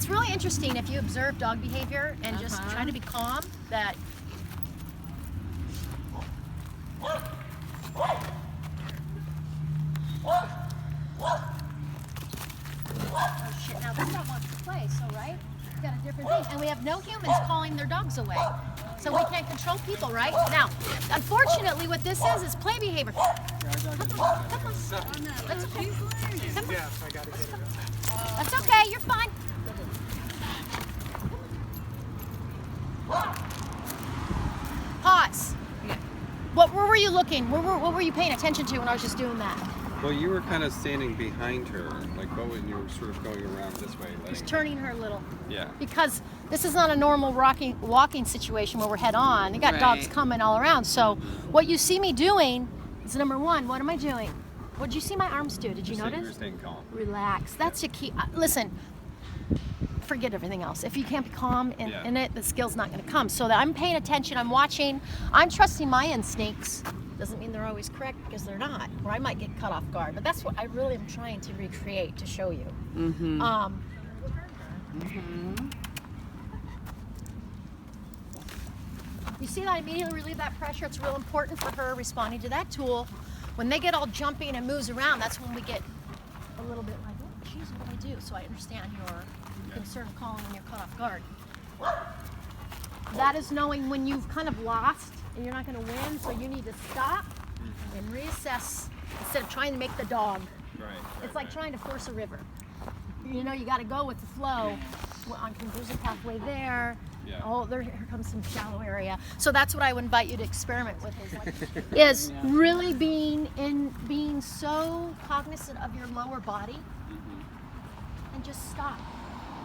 it's really interesting if you observe dog behavior and just try to be calm. That oh shit! Now this dog wants to play, so right? We've got a different thing, and we have no humans calling their dogs away, so we can't control people, right? Now, unfortunately, what this is play behavior. Come on, come on. That's okay. Come on. That's okay. You're fine. Pause. What were you looking? What were you paying attention to when I was just doing that? Well, you were kind of standing behind her, like when you were sort of going around this way. Just turning her a little. Yeah. Because this is not a normal walking situation where we're head on. You got dogs coming all around. So what you see me doing is number one. What am I doing? What did you see my arms do? Did you notice? You were staying calm. Relax. That's your key. Listen. Forget everything else. If you can't be calm in it, the skill's not going to come. So that I'm paying attention, I'm watching, I'm trusting my instincts. Doesn't mean they're always correct, because they're not, or I might get caught off guard. But that's what I really am trying to recreate to show you. You see that I immediately relieve that pressure. It's real important for her responding to that tool. When they get all jumping and moves around, that's when we get a little bit like, oh, geez, what do I do? So I understand your concern of calling when you're caught off guard. That is knowing when you've kind of lost and you're not going to win, so you need to stop and reassess instead of trying to make the dog. It's like trying to force a river. You know, you got to go with the flow. There's a pathway there. Oh, here comes some shallow area. So that's what I would invite you to experiment with. Is really being so cognizant of your lower body, and just stop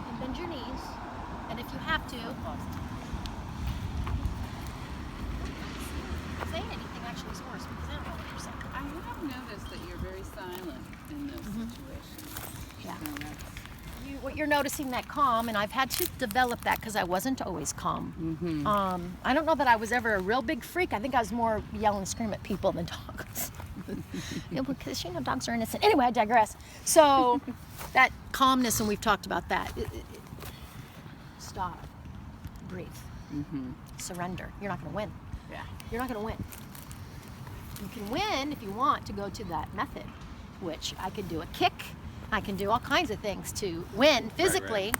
and bend your knees. And if you have to, saying anything actually is worse, because I don't know what you're saying. I have noticed that you're very silent in those situations. Yeah. So What you're noticing, that calm, and I've had to develop that because I wasn't always calm. I don't know that I was ever a real big freak. I think I was more yell and scream at people than dogs. Because dogs are innocent. Anyway, I digress. So that calmness, and we've talked about that. Stop, breathe, surrender. You're not going to win. You're not going to win. You can win if you want to go to that method, which I could do a kick. I can do all kinds of things to win physically.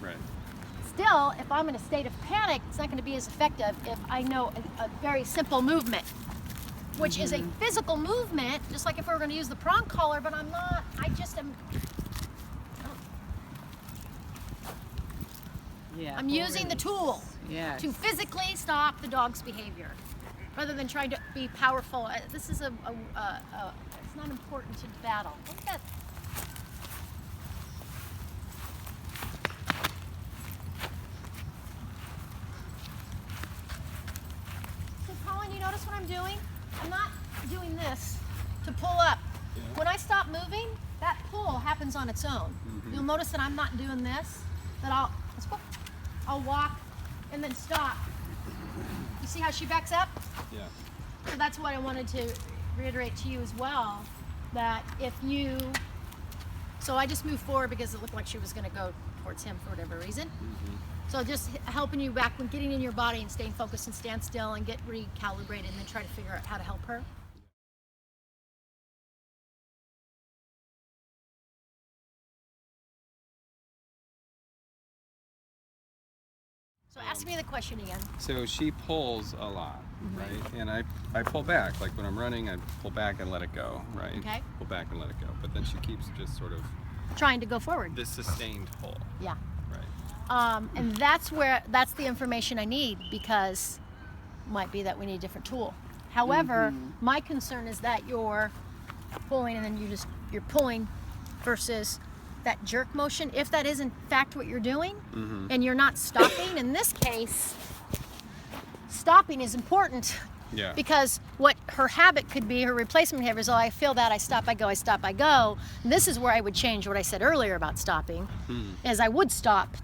Still, if I'm in a state of panic, it's not going to be as effective if I know a very simple movement, which is a physical movement, just like if we were going to use the prong collar, but I'm not. I just am. I'm using the tool to physically stop the dog's behavior, rather than trying to be powerful. This is it's not important to battle. Look at that. You notice what I'm doing? I'm not doing this to pull up. When I stop moving, that pull happens on its own. You'll notice that I'm not doing this, that I'll walk and then stop. You see how she backs up? So that's what I wanted to reiterate to you as well, that so I just moved forward because it looked like she was going to go towards him for whatever reason. So just helping you back when getting in your body and staying focused and stand still and get recalibrated, and then try to figure out how to help her. So ask me the question again. So she pulls a lot, right? And I pull back. Like when I'm running, I pull back and let it go, right? Okay. Pull back and let it go. But then she keeps just sort of trying to go forward. This sustained pull. Yeah. Right. And that's the information I need, because it might be that we need a different tool. However, my concern is that you're pulling and then you're pulling versus that jerk motion. If that is in fact what you're doing, and you're not stopping, in this case, stopping is important. Because what her habit could be, her replacement behavior is, I feel that, I stop, I go, I stop, I go. And this is where I would change what I said earlier about stopping, is I would stop.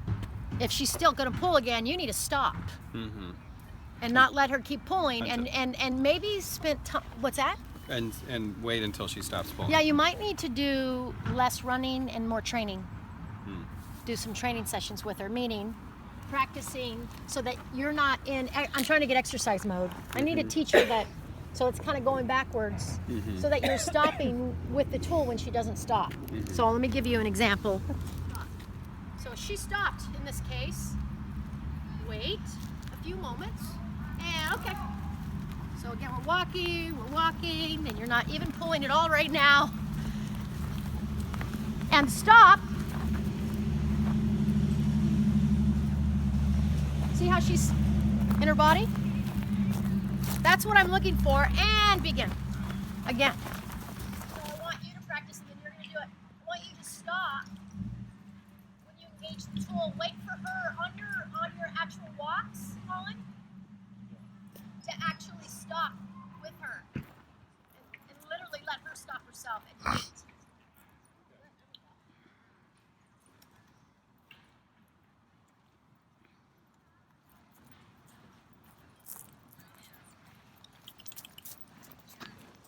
If she's still going to pull again, you need to stop. And not let her keep pulling, and maybe spend time. What's that? And wait until she stops pulling. Yeah, you might need to do less running and more training. do some training sessions with her, meaning practicing so that you're not in, I'm trying to get exercise mode. I need to teach her that, so it's kind of going backwards so that you're stopping with the tool when she doesn't stop. So let me give you an example. So she stopped in this case. Wait a few moments and okay. So again, we're walking, and you're not even pulling at all right now. And stop. See how she's in her body? That's what I'm looking for. And begin. Again. So I want you to practice, and you're going to do it. I want you to stop when you engage the tool. Wait for her on your actual walks, Colin, to actually stop with her. And literally let her stop herself and wait.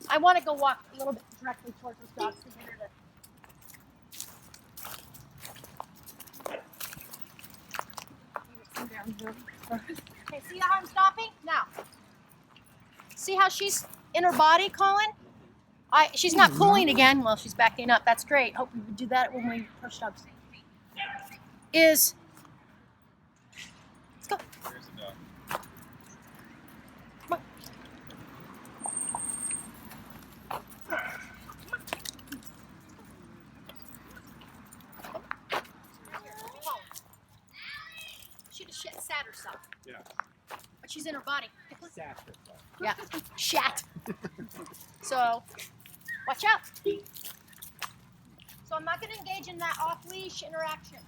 I want to go walk a little bit directly towards those dogs to get her to. Okay, see how I'm stopping? Now. See how she's in her body, Colin? She's not pulling again. Well, she's backing up. That's great. Hope we would do that when we push dogs. Let's go. Here's the dog. Come on. She just sat herself. Yeah. But she's in her body. Sat herself. Yeah. Shat. So, watch out. So I'm not going to engage in that off-leash interaction.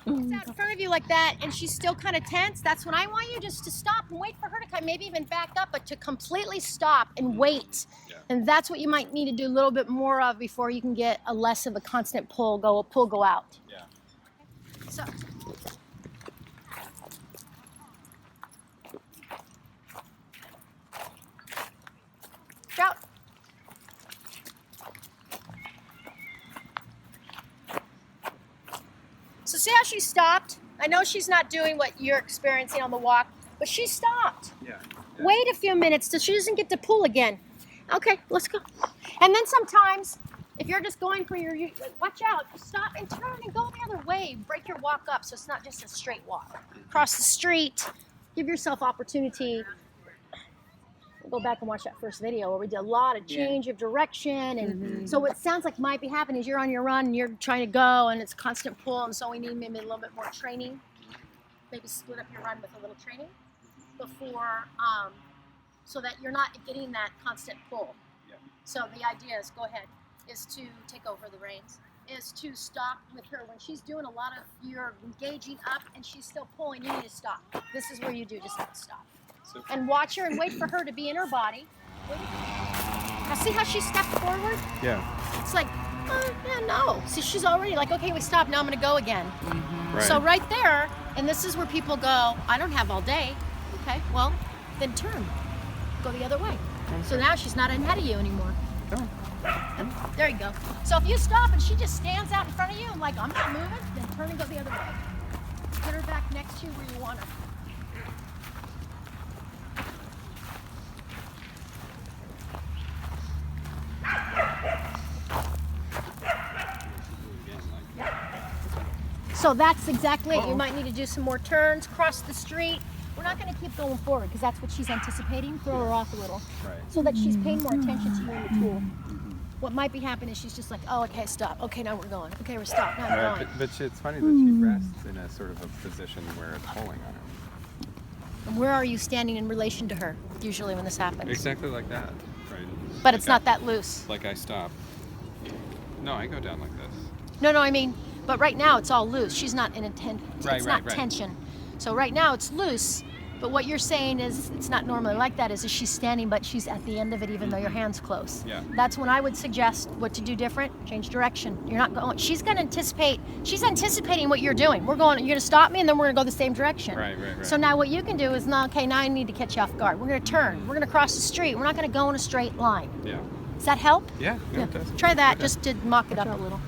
It's out in front of you like that, and she's still kind of tense. That's when I want you just to stop and wait for her to come, maybe even back up, but to completely stop and wait. Yeah. And that's what you might need to do a little bit more of before you can get a less of a constant pull go out. Yeah. So. Out. So see how she stopped? I know she's not doing what you're experiencing on the walk, but she stopped. Yeah. Wait a few minutes till she doesn't get to pull again. Okay, let's go. And then sometimes, if you're just going for your, watch out, stop and turn and go the other way. Break your walk up so it's not just a straight walk. Cross the street, give yourself opportunity. Go back and watch that first video where we did a lot of change of direction, and so what sounds like might be happening is you're on your run and you're trying to go and it's constant pull, and so we need maybe a little bit more training. Maybe split up your run with a little training before, so that you're not getting that constant pull. Yeah. So the idea is, go ahead, is to take over the reins, is to stop with her when she's doing a lot of, you're engaging up and she's still pulling, you need to stop. This is where you do just stop. And watch her and wait for her to be in her body. Now see how she stepped forward? Yeah. It's like, yeah, no. See, she's already like, okay, we stopped, now I'm gonna go again. Right. So right there, and this is where people go, I don't have all day. Okay, well, then turn. Go the other way. Okay. So now she's not ahead of you anymore. Oh. And there you go. So if you stop and she just stands out in front of you, I'm like, I'm not moving, then turn and go the other way. Put her back next to you where you want her. So that's exactly it. You might need to do some more turns, cross the street. We're not going to keep going forward because that's what she's anticipating. Throw her off a little, Right. so that she's paying more attention to you and the tool. What might be happening is she's just like, oh, okay, stop. Okay, now we're going. Okay, we're stopped. Now we're Right, going. but it's funny that she rests in a sort of a position where it's pulling on her. And where are you standing in relation to her, usually when this happens? Exactly like that, right? But it's not that loose. Like I stop. No, I go down like this. No, I mean, but right now it's all loose. She's not in a it's not Right. tension. So right now it's loose. But what you're saying is it's not normally like that. Is she's standing, but she's at the end of it, even though your hand's close. Yeah. That's when I would suggest what to do different. Change direction. You're not going. She's going to anticipate. She's anticipating what you're doing. We're going. You're going to stop me, and then we're going to go the same direction. Right. So now what you can do is, now I need to catch you off guard. We're going to turn. We're going to cross the street. We're not going to go in a straight line. Yeah. Does that help? Yeah. No, it does. Try that Okay. just to mock it up a little.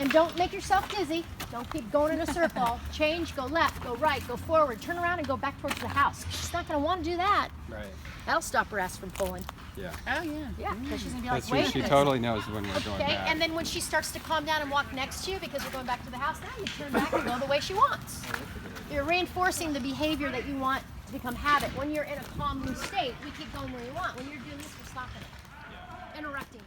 And don't make yourself dizzy. Don't keep going in a circle. Change, go left, go right, go forward, turn around and go back towards the house. She's not going to want to do that. Right. That'll stop her ass from pulling. Yeah. Oh yeah. Yeah, because she's going to be That's like, true. wait. She a minute. totally knows when we're going Okay, back. and then when she starts to calm down and walk next to you because we're going back to the house, now you turn back and go the way she wants. You're reinforcing the behavior that you want to become habit. When you're in a calm state, we keep going where you want. When you're doing this, we're stopping it. Interrupting.